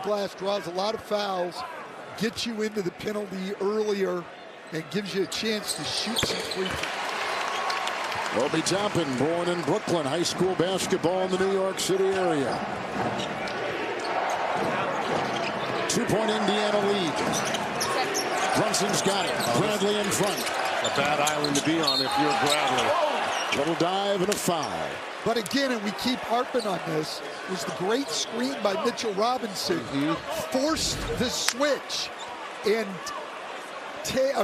Glass draws a lot of fouls, gets you into the penalty earlier, and gives you a chance to shoot some free throws. Obi Toppin, born in Brooklyn, high school basketball in the New York City area. 2-point Indiana lead. Brunson's got it. Bradley in front. A bad island to be on if you're Bradley. Little dive and a foul. But again, and we keep harping on this, was the great screen by Mitchell Robinson. Forced the switch, and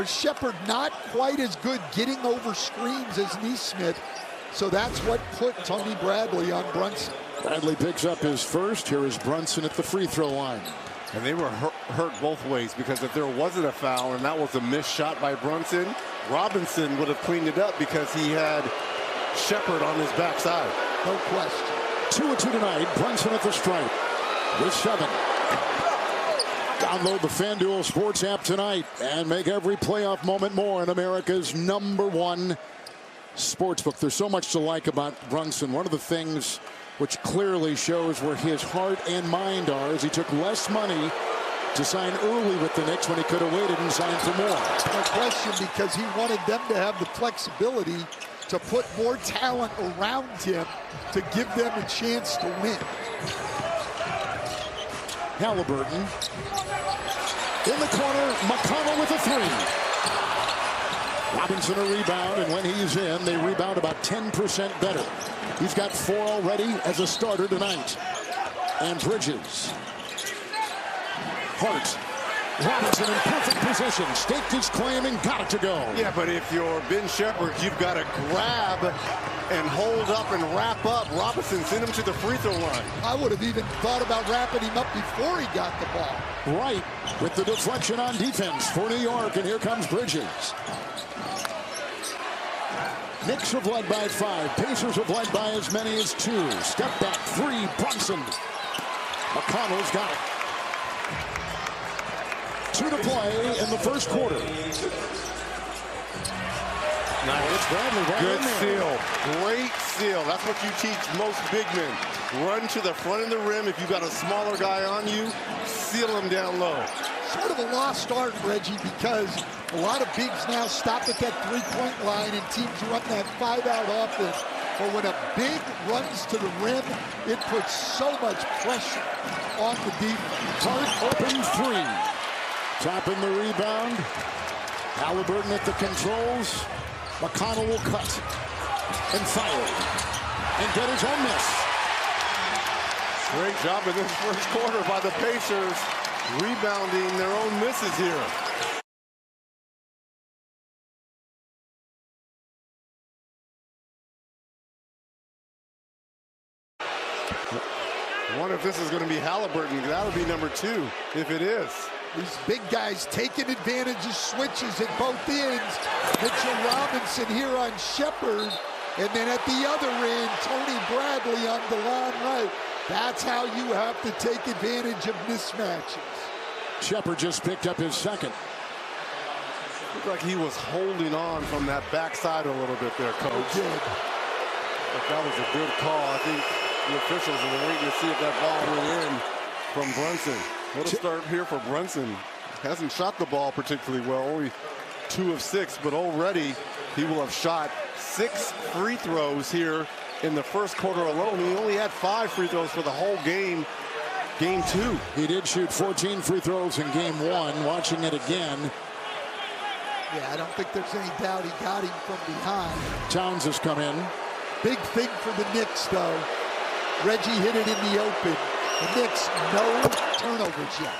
Shepard not quite as good getting over screens as Neesmith. So that's what put Tony Bradley on Brunson. Bradley picks up his first. Here is Brunson at the free throw line. And they were hurt both ways, because if there wasn't a foul and that was a missed shot by Brunson, Robinson would have cleaned it up because he had Shepard on his backside. No question. 2 of 2 tonight. Brunson at the stripe with 7. Download the FanDuel Sports app tonight and make every playoff moment more in America's #1 sportsbook. There's so much to like about Brunson. One of the things which clearly shows where his heart and mind are is he took less money to sign early with the Knicks when he could have waited and signed for more. No question, because he wanted them to have the flexibility to put more talent around him to give them a chance to win. Halliburton in the corner. McConnell with a 3. Robinson a rebound, and when he's in, they rebound about 10% better. He's got 4 already as a starter tonight. And Bridges. Hart. Robinson in perfect position. Staked his claim and got it to go. Yeah, but if you're Ben Shepard, you've got to grab and hold up and wrap up Robinson. Send him to the free throw line. I would have even thought about wrapping him up before he got the ball. Right, with the deflection on defense for New York, and here comes Bridges. Knicks have led by 5. Pacers have led by as many as 2. Step back 3. Brunson. McConnell's got it. 2 to play in the first quarter. Nice. Bradley right Good in there. seal. Great seal. That's what you teach most big men. Run to the front of the rim. If you've got a smaller guy on you, seal him down low. Sort of a lost art, Reggie, because a lot of bigs now stop at that three-point line and teams run that 5-out offense. But when a big runs to the rim, it puts so much pressure on the defense. Hart open 3. Topping the rebound. Halliburton at the controls. McConnell will cut and fire and get his own miss. Great job in this first quarter by the Pacers, rebounding their own misses here. I wonder if this is going to be Halliburton. That would be number 2 if it is. These big guys taking advantage of switches at both ends. Mitchell Robinson here on Shepard. And then at the other end, Tony Bradley on the line right. That's how you have to take advantage of mismatches. Shepard just picked up his second. Looked like he was holding on from that backside a little bit there, Coach. But that was a good call. I think the officials are waiting to see if that ball went in from Brunson. What a start here for Brunson. Hasn't shot the ball particularly well, only 2 of 6, but already he will have shot 6 free throws here in the first quarter alone. He only had 5 free throws for the whole game, game 2. He did shoot 14 free throws in game 1. Watching it again. Yeah, I don't think there's any doubt he got him from behind. Towns has come in. Big thing for the Knicks, though. Reggie hit it in the open. The Knicks, no turnovers yet.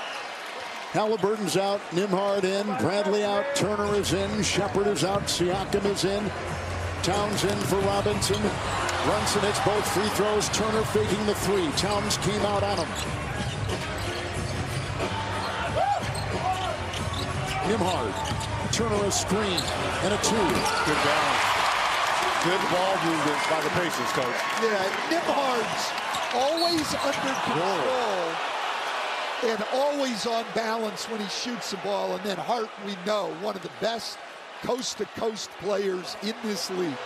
Halliburton's out, Nembhard in, Bradley out, Turner is in, Shepard is out, Siakam is in, Towns in for Robinson. Brunson hits both free throws, Turner faking the 3. Towns came out on him. Nembhard, Turner a screen and a 2. Good balance. Good ball movement by the Pacers, Coach. Yeah, Nembhard's always under control and always on balance when he shoots the ball. And then Hart, we know, one of the best coast-to-coast players in this league.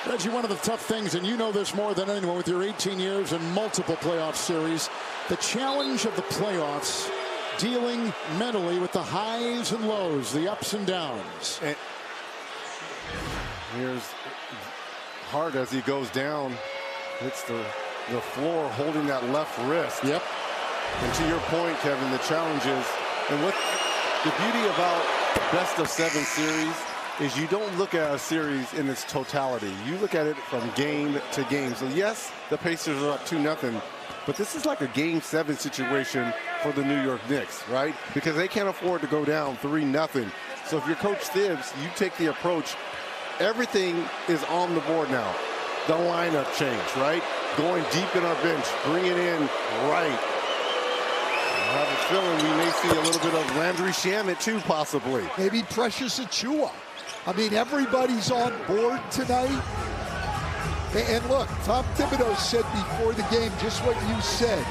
Reggie, one of the tough things, and you know this more than anyone with your 18 years and multiple playoff series, The challenge of the playoffs, dealing mentally with the highs and lows, the ups and downs. And here's Hart as he goes down. Hits the floor, holding that left wrist. Yep. And to your point, Kevin, the challenge is, and what the beauty about best of 7 series is you don't look at a series in its totality. You look at it from game to game. So yes, the Pacers are up 2-0, but this is like a game 7 situation for the New York Knicks, right? Because they can't afford to go down 3-0. So if you're Coach Thibs, you take the approach, everything is on the board now. The lineup change, right? Going deep in our bench, bringing in right. I have a feeling we may see a little bit of Landry Shamet too, possibly. Maybe Precious Achiuwa. I mean, everybody's on board tonight. And look, Tom Thibodeau said before the game just what you said.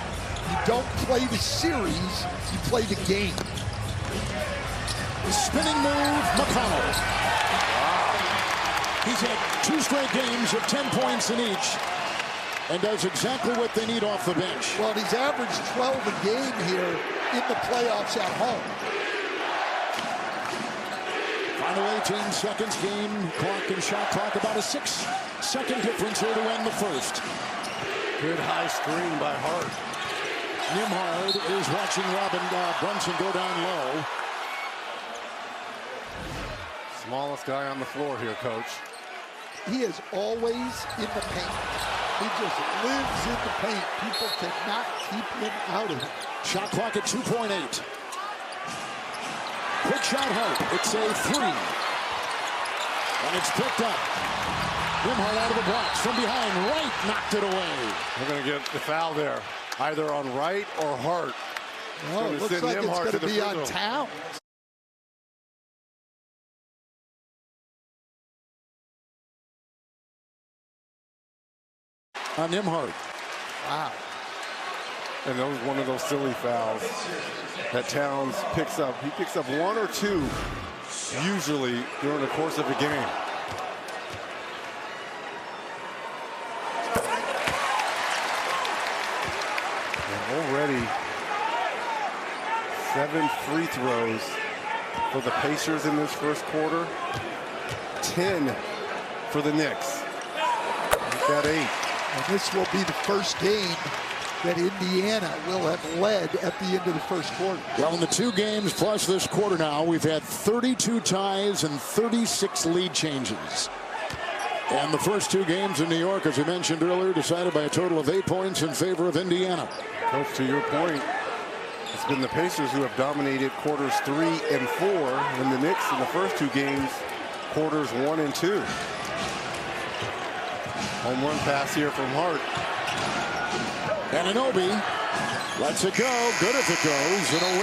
You don't play the series, you play the game. The spinning move, McConnell. He's had 2 straight games of 10 points in each and does exactly what they need off the bench. Well, he's averaged 12 a game here in the playoffs at home. Final 18 seconds, game clock and shot clock, about a 6-second difference here to end the first. Good high screen by Hart. Nembhard is watching Brunson go down low. Smallest guy on the floor here, Coach. He is always in the paint. He just lives in the paint. People cannot keep him out of it. Shot clock at 2.8. Quick shot Hart. It's a 3. And it's picked up. Nembhard out of the box from behind. Wright knocked it away. We're going to get the foul there, either on Wright or Hart. Oh, it looks like it's going to be on Towns. On Nembhard. Wow. And that was one of those silly fouls that Towns picks up. He picks up 1 or 2 usually during the course of a game. And already 7 free throws for the Pacers in this first quarter. 10 for the Knicks. We've got 8. And this will be the first game that Indiana will have led at the end of the first quarter. Well, in the 2 games plus this quarter now, we've had 32 ties and 36 lead changes. And the first 2 games in New York, as we mentioned earlier, decided by a total of 8 points in favor of Indiana. Coach, to your point, it's been the Pacers who have dominated quarters 3 and 4, and the Knicks in the first 2 games, quarters 1 and 2. Home run pass here from Hart. And Anunoby lets it go. Good if it goes. And a win.